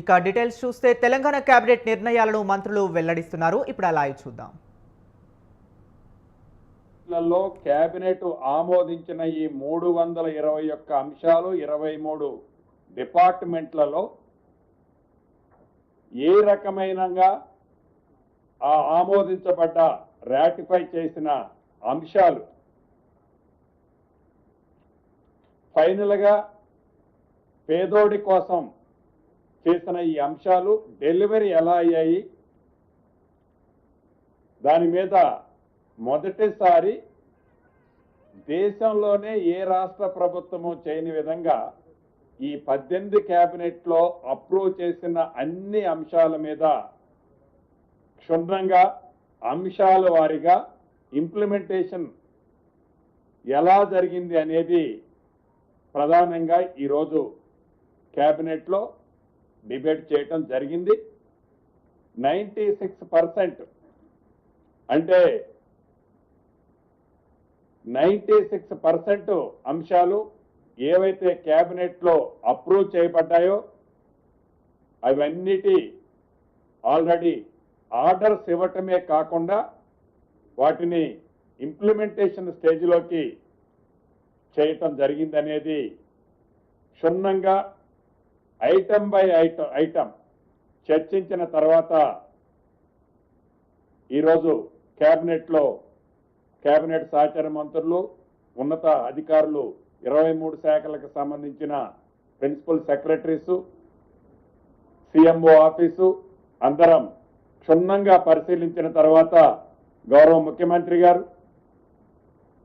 ఇక డీటెయిల్స్ చూస్తే తెలంగాణ కేబినెట్ నిర్ణయాలను మంత్రులు వెల్లడిస్తున్నారు. ఇప్పుడు ఆ లైవ్ చూద్దాం. లలో కేబినెట్ ఆమోదించిన ఈ 321 అంశాలు 23 డిపార్ట్మెంట్లలో ఏ రకమైనగా ఆమోదించబడ్డ రాటిఫై చేసిన అంశాలు ఫైనల్ గా పేదోడి కోసం చేసిన ఈ అంశాలు డెలివరీ ఎలా అయ్యాయి, దాని మీద మొదటిసారి దేశంలోనే ఏ రాష్ట్ర ప్రభుత్వము చేయని విధంగా ఈ 18 కేబినెట్లో అప్రూవ్ చేసిన అన్ని అంశాల మీద క్షుణ్ణంగా అంశాల వారీగా ఇంప్లిమెంటేషన్ ఎలా జరిగింది అనేది ప్రధానంగా ఈరోజు కేబినెట్లో డిబేట్ చేయటం జరిగింది. 96% అంటే 96% అంశాలు ఏవైతే కేబినెట్లో అప్రూవ్ చేయబడ్డాయో అవన్నిటి ఆల్రెడీ ఆర్డర్స్ ఇవ్వటమే కాకుండా వాటిని ఇంప్లిమెంటేషన్ స్టేజ్లోకి చేయటం జరిగిందనేది క్షుణ్ణంగా ఐటమ్ బై ఐటమ్ చర్చించిన తర్వాత ఈరోజు కేబినెట్ సహచార మంత్రులు, ఉన్నత అధికారులు, 23 శాఖలకు సంబంధించిన ప్రిన్సిపల్ సెక్రటరీస్, సిఎంఓ ఆఫీసు అందరం క్షుణ్ణంగా పరిశీలించిన తర్వాత గౌరవ ముఖ్యమంత్రి గారు,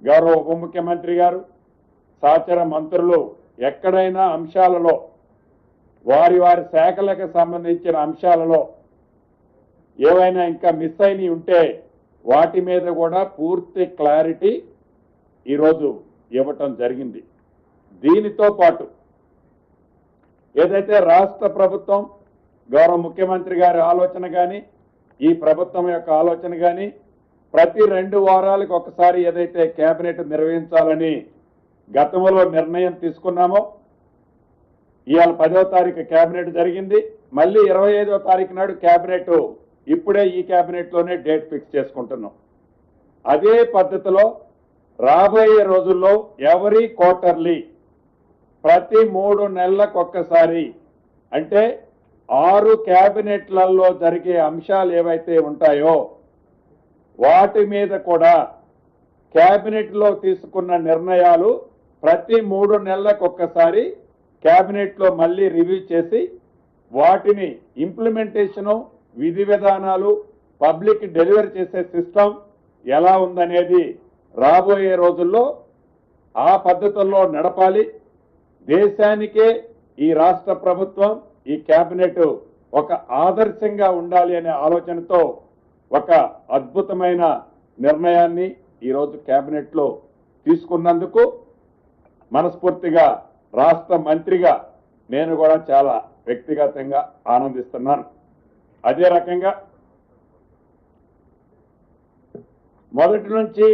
గౌరవ ఉప ముఖ్యమంత్రి గారు, సహచర మంత్రులు ఎక్కడైనా అంశాలలో వారి శాఖలకు సంబంధించిన అంశాలలో ఏవైనా ఇంకా మిస్ అయినవి ఉంటే వాటి మీద కూడా పూర్తి క్లారిటీ ఈరోజు ఇవ్వటం జరిగింది. దీనితో పాటు ఏదైతే రాష్ట్ర ప్రభుత్వం గౌరవ ముఖ్యమంత్రి గారి ఆలోచన కానీ ఈ ప్రభుత్వం యొక్క ఆలోచన కానీ ప్రతి 2 వారాలకు ఒకసారి ఏదైతే కేబినెట్ నిర్వహించాలని గతంలో నిర్ణయం తీసుకున్నామో, ఇవాళ 10వ తారీఖు కేబినెట్ జరిగింది. మళ్ళీ 25వ తారీఖు నాడు కేబినెట్ ఇప్పుడే ఈ కేబినెట్లోనే డేట్ ఫిక్స్ చేసుకుంటున్నాం. అదే పద్ధతిలో రాబోయే రోజుల్లో ఎవరీ క్వార్టర్లీ ప్రతి 3 నెలలకు ఒక్కసారి అంటే 6 కేబినెట్లలో జరిగే అంశాలు ఏవైతే ఉంటాయో వాటి మీద కూడా కేబినెట్లో తీసుకున్న నిర్ణయాలు ప్రతి 3 నెలలకు ఒక్కసారి కేబినెట్లో మళ్ళీ రివ్యూ చేసి వాటిని ఇంప్లిమెంటేషను, విధి విధానాలు, పబ్లిక్ డెలివరీ చేసే సిస్టమ్ ఎలా ఉందనేది రాబోయే రోజుల్లో ఆ పద్ధతుల్లో నడపాలి. దేశానికే ఈ రాష్ట్ర ప్రభుత్వం, ఈ కేబినెట్ ఒక ఆదర్శంగా ఉండాలి అనే ఆలోచనతో ఒక అద్భుతమైన నిర్ణయాన్ని ఈరోజు కేబినెట్లో తీసుకున్నందుకు మనస్ఫూర్తిగా రాష్ట్ర మంత్రిగా నేను కూడా చాలా వ్యక్తిగతంగా ఆనందిస్తున్నాను. అదే రకంగా మొదటి నుంచి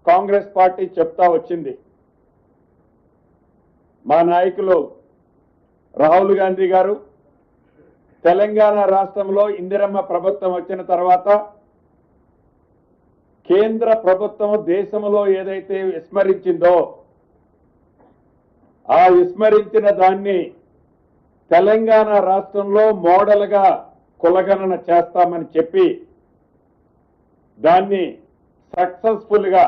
కాంగ్రెస్ పార్టీ చెప్తా వచ్చింది, మా నాయకులు రాహుల్ గాంధీ గారు తెలంగాణ రాష్ట్రంలో ఇందిరమ్మ ప్రభుత్వం వచ్చిన తర్వాత కేంద్ర ప్రభుత్వం దేశంలో ఏదైతే విస్మరించిందో ఆ విస్మరించిన దాన్ని తెలంగాణ రాష్ట్రంలో మోడల్గా కులగణన చేస్తామని చెప్పి దాన్ని సక్సెస్ఫుల్గా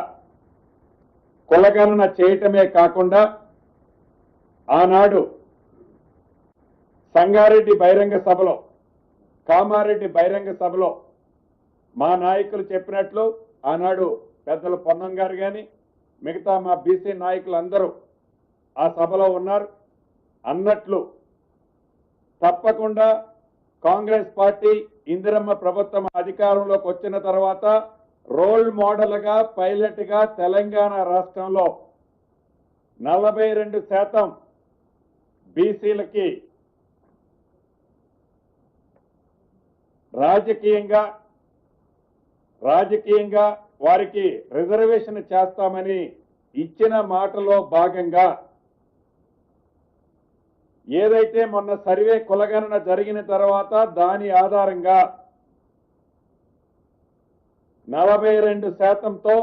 కులగణన చేయటమే కాకుండా ఆనాడు సంగారెడ్డి బహిరంగ సభలో, కామారెడ్డి బహిరంగ సభలో మా నాయకులు చెప్పినట్లు ఆనాడు పెద్దల పొన్నం గారు కానీ మిగతా మా బీసీ నాయకులందరూ ఆ సభలో ఉన్నారు. అన్నట్లు తప్పకుండా కాంగ్రెస్ పార్టీ ఇందిరమ్మ ప్రభుత్వం అధికారంలోకి వచ్చిన తర్వాత రోల్ మోడల్గా, పైలట్గా తెలంగాణ రాష్ట్రంలో 42% బీసీలకి రాజకీయంగా వారికి రిజర్వేషన్ చేస్తామని ఇచ్చిన మాటలో భాగంగా ఏదైతే మొన్న సర్వే కులగణన జరిగిన తర్వాత దాని ఆధారంగా 42%తో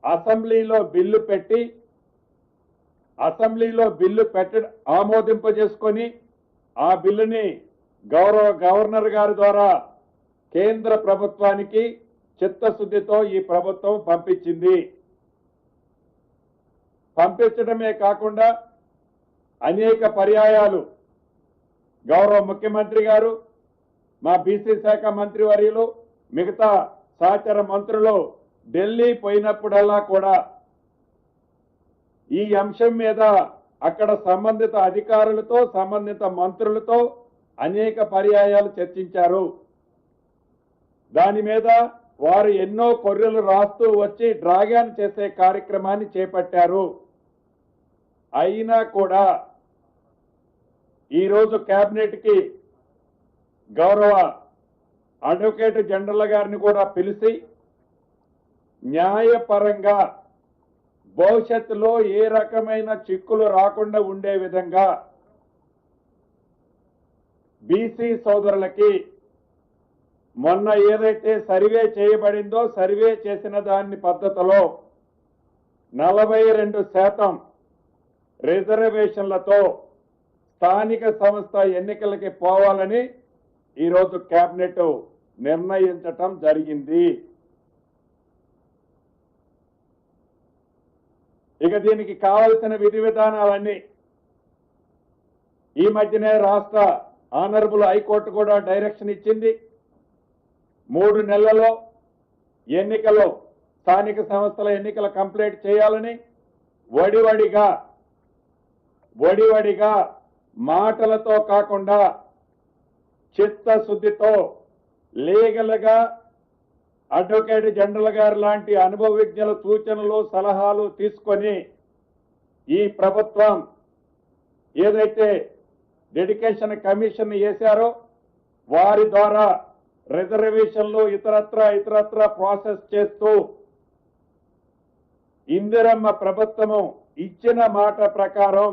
అసెంబ్లీలో బిల్లు పెట్టి ఆమోదింపజేసుకొని ఆ బిల్లుని గౌరవ గవర్నర్ గారి ద్వారా కేంద్ర ప్రభుత్వానికి చిత్తశుద్ధితో ఈ ప్రభుత్వం పంపించింది. పంపించడమే కాకుండా అనేక పర్యాయాలు గౌరవ ముఖ్యమంత్రి గారు, మా బీసీ శాఖ మంత్రి వర్యులు, మిగతా సహచర మంత్రులు ఢిల్లీ పోయినప్పుడల్లా కూడా ఈ అంశం మీద అక్కడ సంబంధిత అధికారులతో, సంబంధిత మంత్రులతో అనేక పర్యాయాలు చర్చించారు. దాని మీద వారు ఎన్నో కొర్రెలు రాస్తూ వచ్చి డ్రాగన్ చేసే కార్యక్రమాన్ని చేపట్టారు. అయినా కూడా ఈరోజు కేబినెట్కి గౌరవ అడ్వకేట్ జనరల్ గారిని కూడా పిలిచి న్యాయపరంగా భవిష్యత్తులో ఏ రకమైన చిక్కులు రాకుండా ఉండే విధంగా బీసీ సోదరులకి మొన్న ఏదైతే సర్వే చేయబడిందో సర్వే చేసిన దాని పద్ధతిలో 42% రిజర్వేషన్లతో స్థానిక సంస్థ ఎన్నికలకి పోవాలని ఈరోజు కేబినెట్ నిర్ణయించటం జరిగింది. ఇక దీనికి కావలసిన విధి విధానాలన్నీ ఈ మధ్యనే రాష్ట్ర ఆనరబుల్ హైకోర్టు కూడా డైరెక్షన్ ఇచ్చింది. 3 నెలల్లో ఎన్నికలు, స్థానిక సంస్థల ఎన్నికలు కంప్లీట్ చేయాలని వడివడిగా మాటలతో కాకుండా చిత్తశుద్ధితో లీగల్గా అడ్వకేట్ జనరల్ గారు లాంటి అనుభవజ్ఞుల సూచనలు, సలహాలు తీసుకొని ఈ ప్రభుత్వం ఏదైతే డెడికేషన్ కమిషన్ వేశారో వారి ద్వారా రిజర్వేషన్లు ఇతరత్ర ప్రాసెస్ చేస్తూ ఇందిరమ్మ ప్రభుత్వము ఇచ్చిన మాట ప్రకారం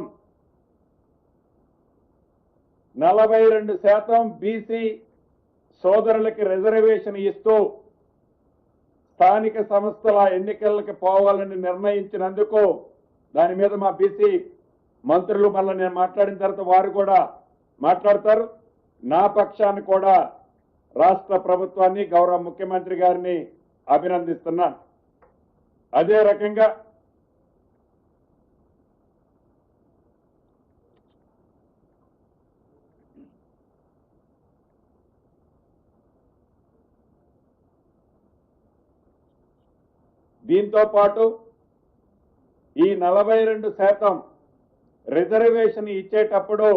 42% బీసీ సోదరులకి రిజర్వేషన్ ఇస్తూ స్థానిక సంస్థల ఎన్నికలకు పోవాలని నిర్ణయించినందుకు దాని మీద మా బీసీ మంత్రులు మళ్ళీ నేను మాట్లాడిన తర్వాత వారు కూడా మాట్లాడతారు. నా పక్షాన్ని కూడా రాష్ట్ర ప్రభుత్వాన్ని, గౌరవ ముఖ్యమంత్రి గారిని అభినందిస్తున్నాను. అదే రకంగా దీంతో పాటు ఈ 42% రిజర్వేషన్ ఇచ్చేటప్పుడు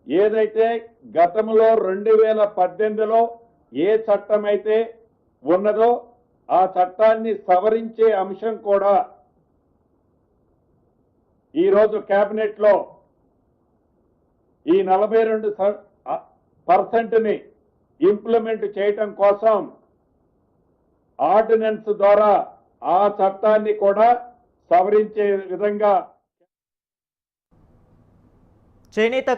ఏదైతే గతంలో 2018లో ఏ చట్టం అయితే ఉన్నదో ఆ చట్టాన్ని సవరించే అంశం కూడా ఈరోజు కేబినెట్ లో ఈ 42%ని ఇంప్లిమెంట్ చేయటం కోసం ఆర్డినెన్స్ ద్వారా ఆ చట్టాన్ని కూడా సవరించే విధంగా చేనేత